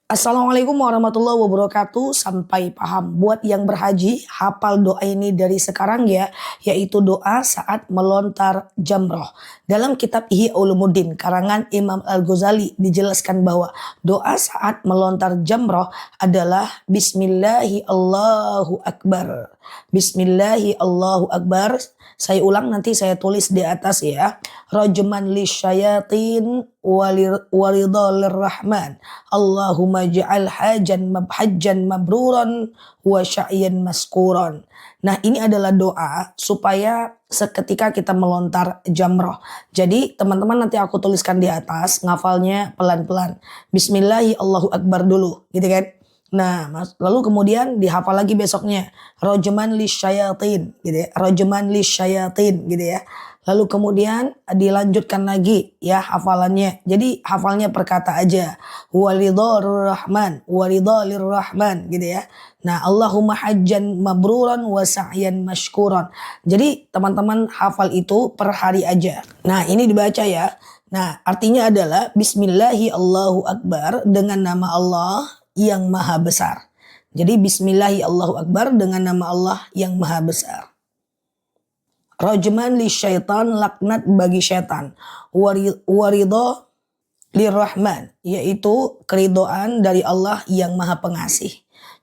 Assalamualaikum warahmatullahi wabarakatuh. Sampai paham. Buat yang berhaji, hafal doa ini dari sekarang ya, yaitu doa saat melontar jamroh. Dalam kitab Ihya Ulumuddin karangan Imam Al-Ghazali dijelaskan bahwa doa saat melontar jamroh adalah Bismillahi Allahu Akbar. Bismillahi Allahu Akbar. Saya ulang, nanti saya tulis di atas ya. Rajman lisyayatin waridhalir rahman. Allahumma ja'al hajjan mabruran wa sya'yan maskuran. Nah, ini adalah doa supaya seketika kita melontar jamroh. Jadi teman-teman nanti aku tuliskan di atas, ngafalnya pelan-pelan. Bismillahi Allahu Akbar dulu, gitu kan. Nah, lalu kemudian dihafal lagi besoknya. Rajman lisyayatin, gitu ya. Rajman lisyayatin, gitu ya. Lalu kemudian dilanjutkan lagi ya hafalannya. Jadi hafalnya per kata aja. Walidhalur rahman, walidhalir rahman, gitu ya. Nah, Allahumma hajjan mabruran wa sa'yan mashkuran. Jadi teman-teman hafal itu per hari aja. Nah, ini dibaca ya. Nah, artinya adalah Bismillahi Allahu Akbar dengan nama Allah yang maha besar. Jadi Bismillahi Allahu Akbar dengan nama Allah yang maha besar. Rajman li syaitan, laknat bagi syaitan. Waridho lirrahman, yaitu keridoan dari Allah yang maha pengasih.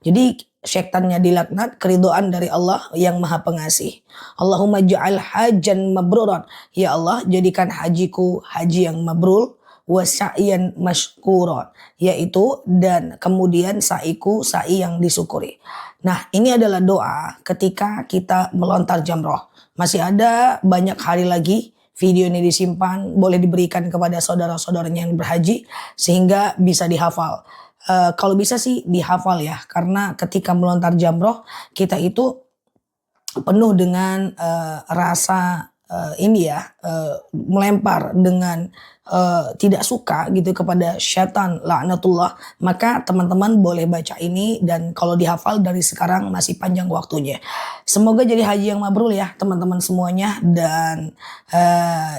Jadi syaitannya dilaknat, keridoan dari Allah yang maha pengasih. Allahumma ja'al hajjan mabruran. Ya Allah, jadikan hajiku haji yang mabrur. Wa sa'yan mashkuran, yaitu dan kemudian sa'iku sa'i yang disyukuri. Nah, ini adalah doa ketika kita melontar jamroh. Masih ada banyak hari lagi, video ini disimpan, boleh diberikan kepada saudara-saudaranya yang berhaji sehingga bisa dihafal. Kalau bisa sih dihafal ya, karena ketika melontar jamroh kita itu penuh dengan rasa melempar dengan tidak suka gitu kepada syaitan laknatullah. Maka teman-teman boleh baca ini, dan kalau dihafal dari sekarang masih panjang waktunya. Semoga jadi haji yang mabrur ya teman-teman semuanya. Dan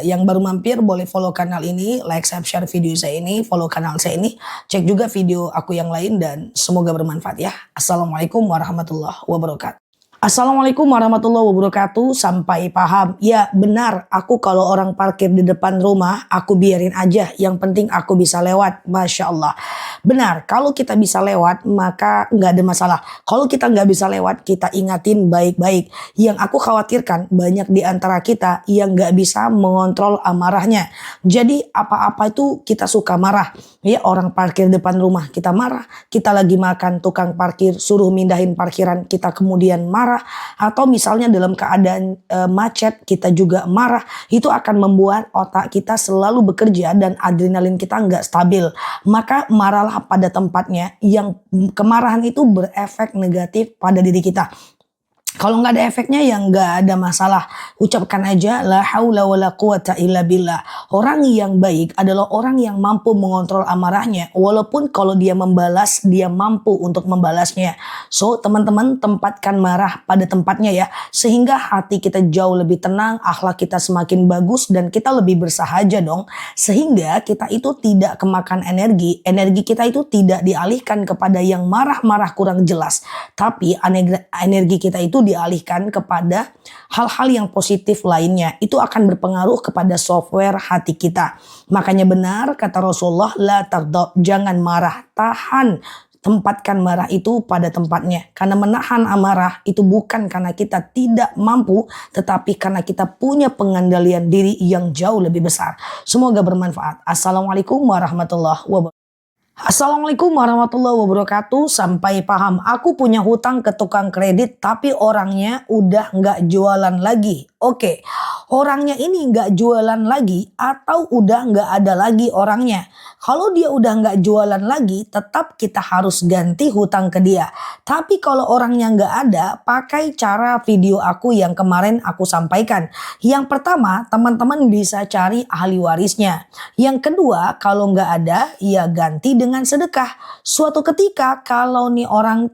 yang baru mampir boleh follow kanal ini, like, share video saya ini, follow kanal saya ini, cek juga video aku yang lain, dan semoga bermanfaat ya. Assalamualaikum warahmatullahi wabarakatuh. Assalamualaikum warahmatullahi wabarakatuh. Sampai paham. Ya benar, aku kalau orang parkir di depan rumah, aku biarin aja. Yang penting aku bisa lewat. Masya Allah. Benar, kalau kita bisa lewat maka nggak ada masalah. Kalau kita nggak bisa lewat, kita ingatin baik-baik. Yang aku khawatirkan banyak di antara kita yang nggak bisa mengontrol amarahnya. Jadi apa-apa itu kita suka marah. Ya, orang parkir depan rumah kita marah. Kita lagi makan, tukang parkir suruh mindahin parkiran, kita kemudian marah. Atau misalnya dalam keadaan macet kita juga marah. Itu akan membuat otak kita selalu bekerja dan adrenalin kita nggak stabil. Maka marahlah pada tempatnya. Yang kemarahan itu berefek negatif pada diri kita. Kalau nggak ada efeknya ya nggak ada masalah. Ucapkan aja la haula wala quwata illa billah. Orang yang baik adalah orang yang mampu mengontrol amarahnya. Walaupun kalau dia membalas, dia mampu untuk membalasnya. So teman-teman, tempatkan marah pada tempatnya ya. Sehingga hati kita jauh lebih tenang, akhlak kita semakin bagus, dan kita lebih bersahaja dong. Sehingga kita itu tidak kemakan energi. Energi kita itu tidak dialihkan kepada yang marah-marah kurang jelas. Tapi energi kita itu dialihkan kepada hal-hal yang positif lainnya. Itu akan berpengaruh kepada software hati kita. Makanya benar kata Rasulullah, la tardab, jangan marah, tahan. Tempatkan marah itu pada tempatnya. Karena menahan amarah itu bukan karena kita tidak mampu, tetapi karena kita punya pengendalian diri yang jauh lebih besar. Semoga bermanfaat. Assalamualaikum warahmatullahi wabarakatuh. Assalamualaikum warahmatullahi wabarakatuh. Sampai paham. Aku punya hutang ke tukang kredit, tapi orangnya udah nggak jualan lagi. Oke, orangnya ini nggak jualan lagi atau udah nggak ada lagi orangnya. Kalau dia udah nggak jualan lagi, tetap kita harus ganti hutang ke dia. Tapi kalau orangnya nggak ada, pakai cara video aku yang kemarin aku sampaikan. Yang pertama, teman-teman bisa cari ahli warisnya. Yang kedua, kalau nggak ada, ya ganti dengan sedekah. Suatu ketika kalau nih orang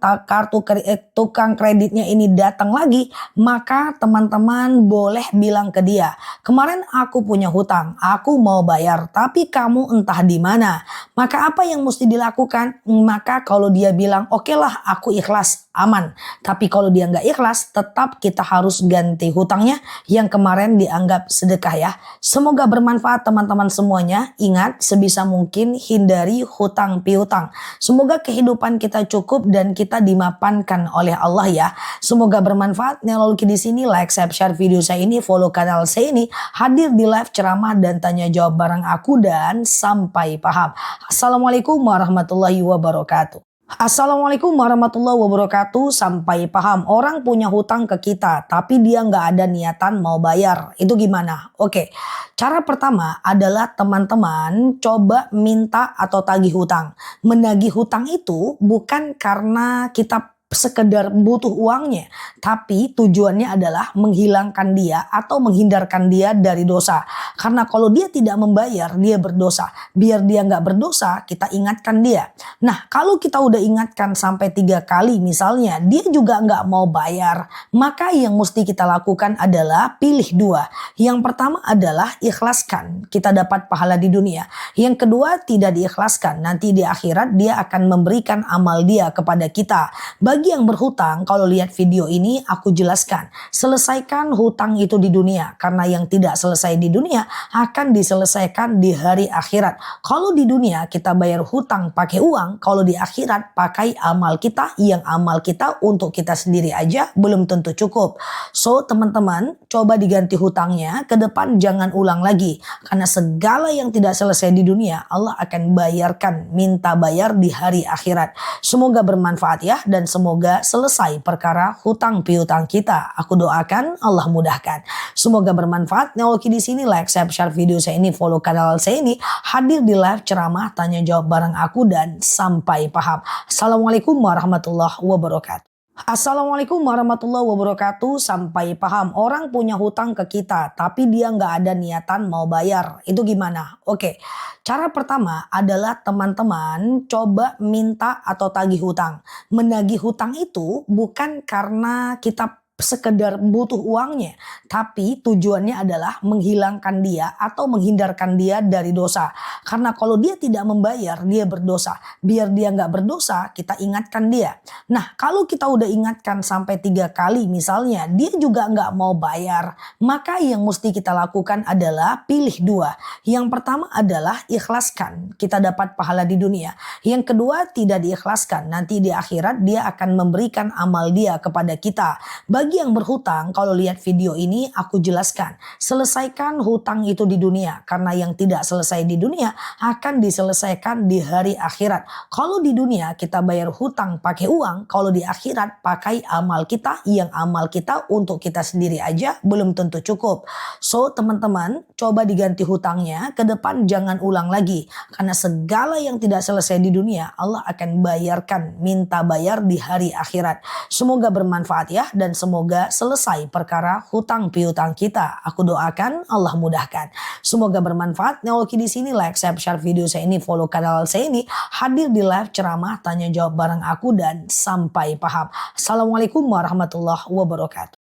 tukang kreditnya ini datang lagi, maka teman-teman boleh bilang ke ke dia, kemarin aku punya hutang, aku mau bayar, tapi kamu entah di mana. Maka apa yang mesti dilakukan? Maka kalau dia bilang, oke lah aku ikhlas, aman. Tapi kalau dia nggak ikhlas, tetap kita harus ganti hutangnya yang kemarin dianggap sedekah ya. Semoga bermanfaat teman-teman semuanya. Ingat, sebisa mungkin hindari hutang piutang. Semoga kehidupan kita cukup dan kita dimapankan oleh Allah ya. Semoga bermanfaat. Lalu di sini like, share video saya ini, follow kanal saya ini, hadir di live ceramah dan tanya jawab bareng aku dan sampai paham. Assalamualaikum warahmatullahi wabarakatuh. Assalamualaikum warahmatullahi wabarakatuh. Sampai paham. Orang punya hutang ke kita tapi dia nggak ada niatan mau bayar. Itu gimana? Oke. Cara pertama adalah teman-teman coba minta atau tagih hutang. Menagih hutang itu bukan karena kita sekedar butuh uangnya, tapi tujuannya adalah menghilangkan dia atau menghindarkan dia dari dosa. Karena kalau dia tidak membayar, dia berdosa. Biar dia nggak berdosa, kita ingatkan dia. Nah, kalau kita udah ingatkan sampai 3 kali misalnya, dia juga nggak mau bayar, maka yang mesti kita lakukan adalah pilih 2. Yang pertama adalah ikhlaskan, kita dapat pahala di dunia. Yang kedua tidak diikhlaskan, nanti di akhirat dia akan memberikan amal dia kepada kita. Bagi yang berhutang, kalau lihat video ini aku jelaskan, selesaikan hutang itu di dunia, karena yang tidak selesai di dunia akan diselesaikan di hari akhirat. Kalau di dunia kita bayar hutang pakai uang, kalau di akhirat pakai amal kita, yang amal kita untuk kita sendiri aja belum tentu cukup. So teman-teman, coba diganti hutangnya, ke depan jangan ulang lagi, karena segala yang tidak selesai di dunia Allah akan bayarkan, minta bayar di hari akhirat. Semoga bermanfaat ya, dan semoga selesai perkara hutang piutang kita. Aku doakan Allah mudahkan. Semoga bermanfaat. Nah, oke di sini like, share video saya ini, follow kanal saya ini, hadir di live ceramah tanya jawab bareng aku dan sampai paham. Assalamualaikum warahmatullahi wabarakatuh. Assalamualaikum warahmatullahi wabarakatuh. Sampai paham. Orang punya hutang ke kita tapi dia nggak ada niatan mau bayar. Itu gimana? Oke. Cara pertama adalah teman-teman coba minta atau tagih hutang. Menagih hutang itu bukan karena kita sekedar butuh uangnya, tapi tujuannya adalah menghilangkan dia atau menghindarkan dia dari dosa. Karena kalau dia tidak membayar, dia berdosa. Biar dia nggak berdosa, kita ingatkan dia. Nah, kalau kita udah ingatkan sampai 3 kali misalnya, dia juga nggak mau bayar, maka yang mesti kita lakukan adalah pilih 2. Yang pertama adalah ikhlaskan, kita dapat pahala di dunia. Yang kedua tidak diikhlaskan, nanti di akhirat dia akan memberikan amal dia kepada kita. Bagi yang berhutang, kalau lihat video ini aku jelaskan, selesaikan hutang itu di dunia, karena yang tidak selesai di dunia akan diselesaikan di hari akhirat. Kalau di dunia kita bayar hutang pakai uang, kalau di akhirat pakai amal kita, yang amal kita untuk kita sendiri aja belum tentu cukup. So teman-teman, coba diganti hutangnya, ke depan jangan ulang lagi, karena segala yang tidak selesai di dunia Allah akan bayarkan, minta bayar di hari akhirat. Semoga bermanfaat ya, dan semoga selesai perkara hutang piutang kita. Aku doakan Allah mudahkan. Semoga bermanfaat. Nah, oke di sini like, share video saya ini, follow kanal saya ini, hadir di live ceramah tanya jawab bareng aku dan sampai paham. Assalamualaikum warahmatullahi wabarakatuh.